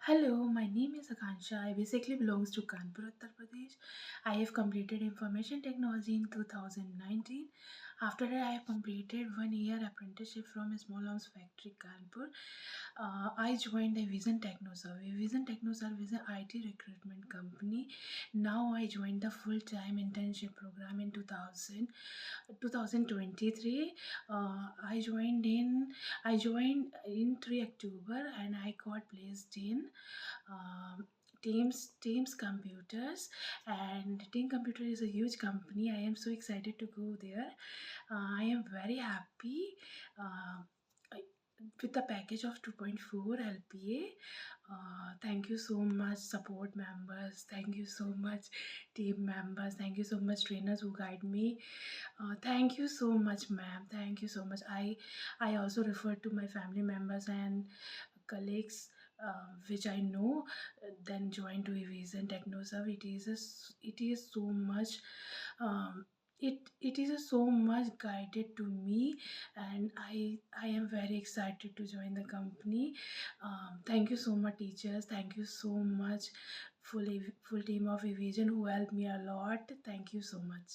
Hello, my name is Akanksha. I basically belongs to Kanpur, Uttar Pradesh. I have completed information technology in 2019. After that, I have completed 1 year apprenticeship from a small arms factory, Kanpur. I joined Evision Technoserve. Evision Technoserve is an IT recruitment company. Now I joined the full-time internship program in 2023. I joined in 3 October and I got placed in Teams Computers, and Team Computer is a huge company. I am so excited to go there. I am very happy. I- with the package of 2.4 LPA. Thank you so much, support members. Thank you so much, team members. Thank you so much, trainers who guide me. Thank you so much, ma'am. Thank you so much. I also refer to my family members and colleagues, which I know, then join to Evision Technoserve. It is so much. It is so much guided to me, and I am very excited to join the company. Thank you so much, teachers. Thank you so much, full team of Evision who helped me a lot. Thank you so much.